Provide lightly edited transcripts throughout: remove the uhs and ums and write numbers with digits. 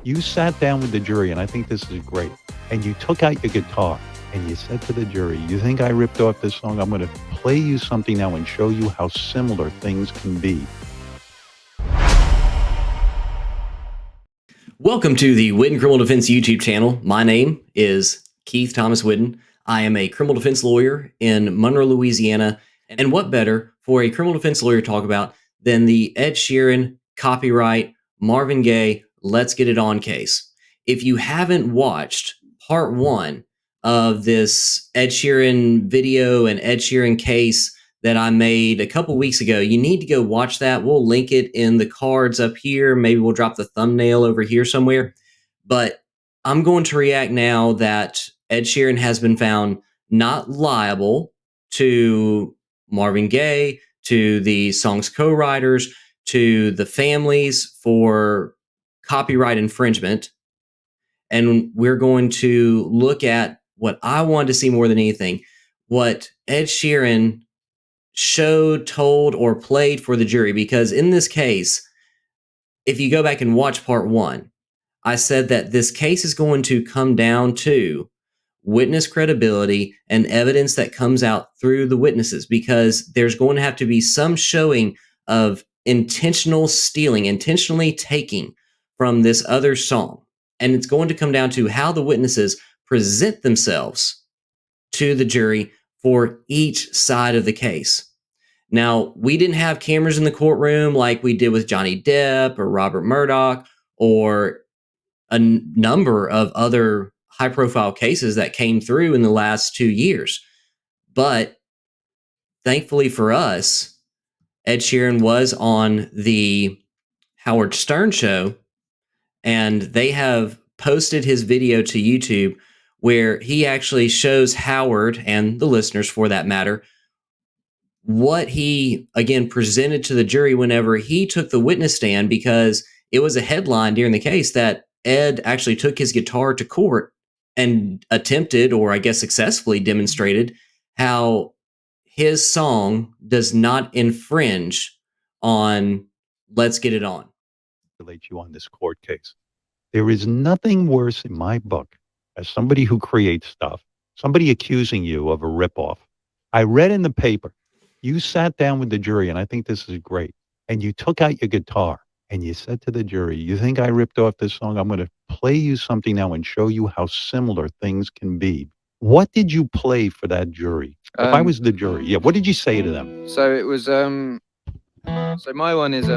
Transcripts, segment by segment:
You sat down with the jury, and I think this is great, and you took out your guitar and you said to the jury, "You think I ripped off this song? I'm going to play you something now and show you how similar things can be." Welcome to the Whiddon Criminal Defense YouTube channel. My name is Keith Thomas Whiddon. I am a criminal defense lawyer in Monroe, Louisiana. And what better for a criminal defense lawyer to talk about than the Ed Sheeran copyright Marvin Gaye Let's Get It On case? If you haven't watched part one of this Ed Sheeran video and Ed Sheeran case that I made a couple weeks ago, you need to go watch that. We'll link it in the cards up here. Maybe we'll drop the thumbnail over here somewhere. But I'm going to react now that Ed Sheeran has been found not liable to Marvin Gaye, to the song's co-writers, to the families for copyright infringement. And we're going to look at what I wanted to see more than anything, what Ed Sheeran showed, told, or played for the jury. Because in this case, if you go back and watch part one, I said that this case is going to come down to witness credibility and evidence that comes out through the witnesses, because there's going to have to be some showing of intentional stealing, intentionally taking from this other song. And it's going to come down to how the witnesses present themselves to the jury for each side of the case. Now, we didn't have cameras in the courtroom like we did with Johnny Depp or Robert Murdoch or a number of other high-profile cases that came through in the last 2 years. But thankfully for us, Ed Sheeran was on the Howard Stern show, and they have posted his video to YouTube where he actually shows Howard, and the listeners for that matter, what he, again, presented to the jury whenever he took the witness stand, because it was a headline during the case that Ed actually took his guitar to court and attempted, or I guess successfully demonstrated, how his song does not infringe on Let's Get It On. You on this court case. There is nothing worse in my book, as somebody who creates stuff, somebody accusing you of a ripoff. I read in the paper, you sat down with the jury, and I think this is great, and you took out your guitar and you said to the jury, "You think I ripped off this song? I'm going to play you something now and show you how similar things can be." What did you play for that jury? If I was the jury, what did you say to them? So it was so my one is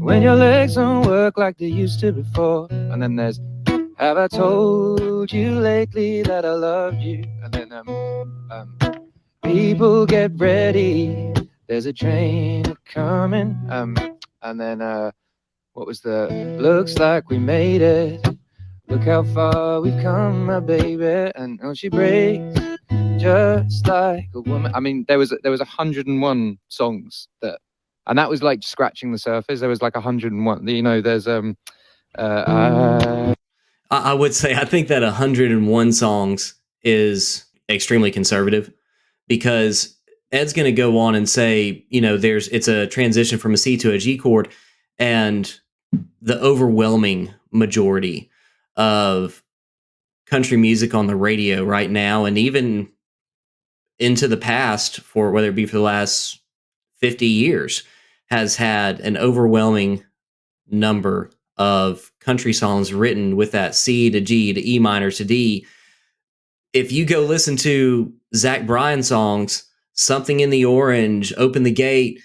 when your legs don't work like they used to before, and then there's have I told you lately that I loved you, and then people get ready, there's a train coming, and then what was the looks like we made it, look how far we've come, my baby, and oh, she breaks just like a woman. I mean, there was 101 songs that, and that was like scratching the surface. There was like 101. You know, there's I would say I think that 101 songs is extremely conservative, because Ed's going to go on and say, you know, it's a transition from a C to a G chord, and the overwhelming majority of country music on the radio right now, and even into the past, for whether it be for the last 50 years, has had an overwhelming number of country songs written with that C to G to E minor to D. If you go listen to Zach Bryan songs, Something in the Orange, Open the Gate,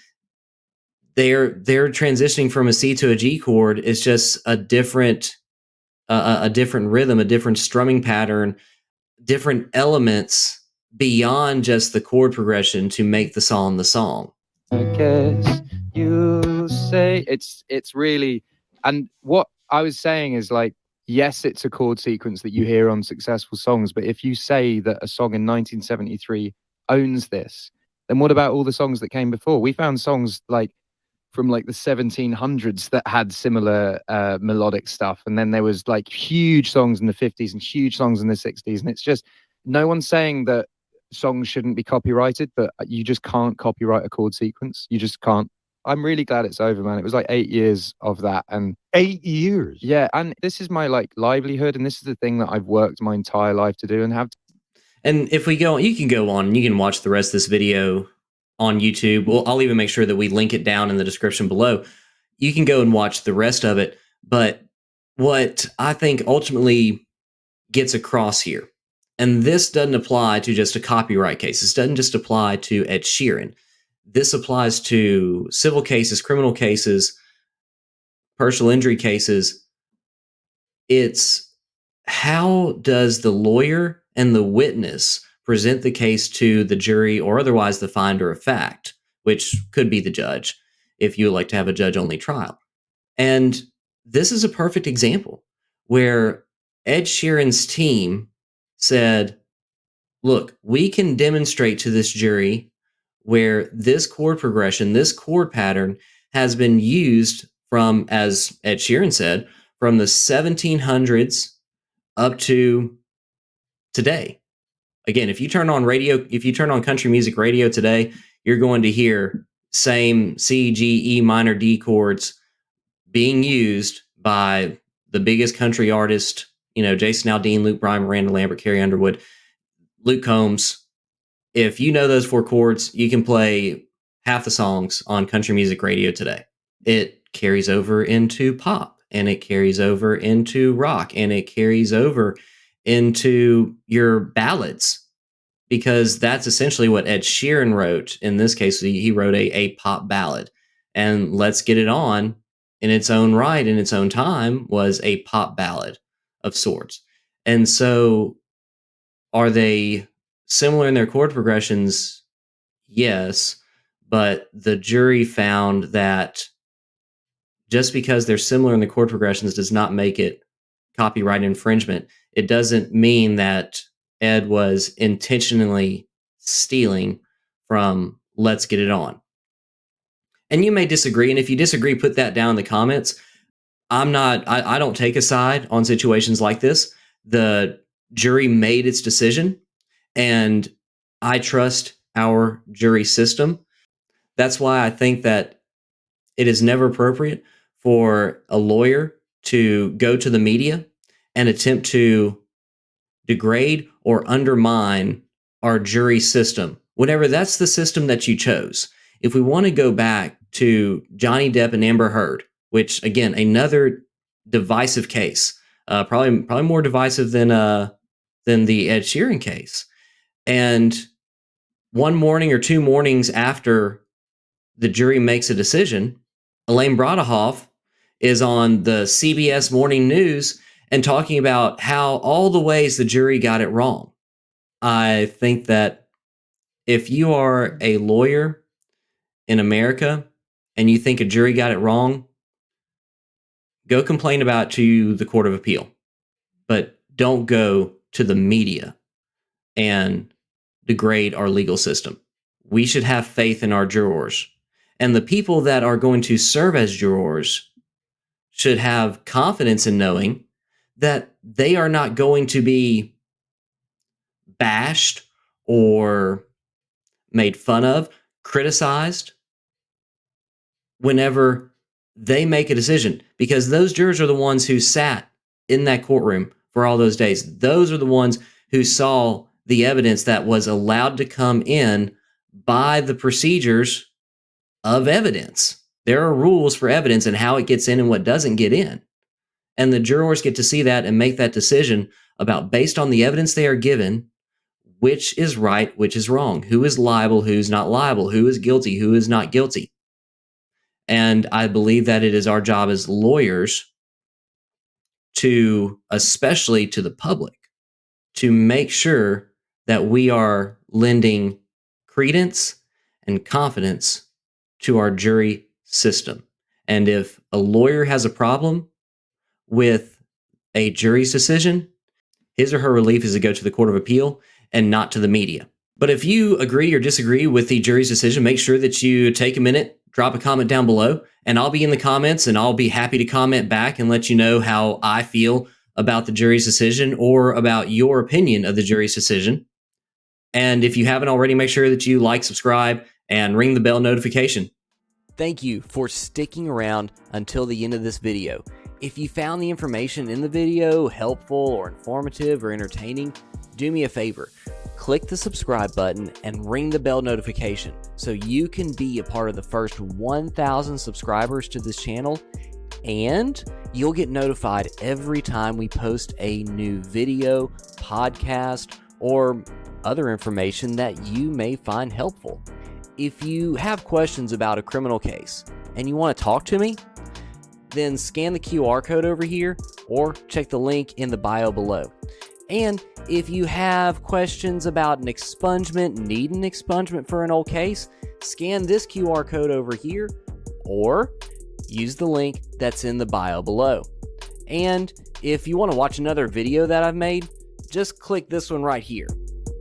they're transitioning from a C to a G chord. It's just a different rhythm, a different strumming pattern, different elements beyond just the chord progression to make the song the song. I guess you say it's really, and what I was saying is, like, yes, it's a chord sequence that you hear on successful songs, but if you say that a song in 1973 owns this, then what about all the songs that came before? We found songs like from like the 1700s that had similar melodic stuff, and then there was like huge songs in the 50s and huge songs in the 60s, and it's just, no one's saying that songs shouldn't be copyrighted, but you just can't copyright a chord sequence. You just can't. I'm really glad it's over, man. It was like 8 years of that. And 8 years. yeah, and this is my like livelihood. And this is the thing that I've worked my entire life to do and have. And if we go, you can go on and you can watch the rest of this video on YouTube. Well, I'll even make sure that we link it down in the description below. You can go and watch the rest of it. But what I think ultimately gets across here, and this doesn't apply to just a copyright case. This doesn't just apply to Ed Sheeran. This applies to civil cases, criminal cases, personal injury cases. It's how does the lawyer and the witness present the case to the jury or otherwise the finder of fact, which could be the judge if you like to have a judge-only trial. And this is a perfect example where Ed Sheeran's team said, look, we can demonstrate to this jury where this chord progression, this chord pattern has been used from, as Ed Sheeran said, from the 1700s up to today. Again, if you turn on radio, if you turn on country music radio today, you're going to hear same C, G, E minor, D chords being used by the biggest country artist, Jason Aldean, Luke Bryan, Miranda Lambert, Carrie Underwood, Luke Combs. If you know those 4 chords, you can play half the songs on country music radio today. It carries over into pop, and it carries over into rock, and it carries over into your ballads, because that's essentially what Ed Sheeran wrote. In this case, he wrote a pop ballad, and Let's Get It On in its own right, in its own time, was a pop ballad of sorts. And so are they similar in their chord progressions? Yes, but the jury found that just because they're similar in the chord progressions does not make it copyright infringement. It doesn't mean that Ed was intentionally stealing from Let's Get It On. And you may disagree, and if you disagree, put that down in the comments. I don't take a side on situations like this. The jury made its decision, and I trust our jury system. That's why I think that it is never appropriate for a lawyer to go to the media and attempt to degrade or undermine our jury system, whatever that's the system that you chose. If we want to go back to Johnny Depp and Amber Heard, which again, another divisive case, probably more divisive than the Ed Sheeran case. And one morning or 2 mornings after the jury makes a decision, Elaine Brodahoff is on the CBS Morning News and talking about how all the ways the jury got it wrong. I think that if you are a lawyer in America and you think a jury got it wrong, go complain about it to the Court of Appeal. But don't go to the media and degrade our legal system. We should have faith in our jurors. And the people that are going to serve as jurors should have confidence in knowing that they are not going to be bashed or made fun of, criticized whenever they make a decision, because those jurors are the ones who sat in that courtroom for all those days. Those are the ones who saw the evidence that was allowed to come in by the procedures of evidence. There are rules for evidence and how it gets in and what doesn't get in. And the jurors get to see that and make that decision about, based on the evidence they are given, which is right, which is wrong, who is liable, who's not liable, who is guilty, who is not guilty. And I believe that it is our job as lawyers to, especially to the public, to make sure that we are lending credence and confidence to our jury system. And if a lawyer has a problem with a jury's decision, his or her relief is to go to the Court of Appeal and not to the media. But if you agree or disagree with the jury's decision, make sure that you take a minute, drop a comment down below, and I'll be in the comments and I'll be happy to comment back and let you know how I feel about the jury's decision or about your opinion of the jury's decision. And if you haven't already, make sure that you like, subscribe, and ring the bell notification. Thank you for sticking around until the end of this video. If you found the information in the video helpful or informative or entertaining, do me a favor. Click the subscribe button and ring the bell notification so you can be a part of the first 1,000 subscribers to this channel, and you'll get notified every time we post a new video, podcast, or other information that you may find helpful. If you have questions about a criminal case and you want to talk to me, then scan the QR code over here or check the link in the bio below. And if you have questions about an expungement, need an expungement for an old case, scan this QR code over here or use the link that's in the bio below. And if you want to watch another video that I've made, just click this one right here.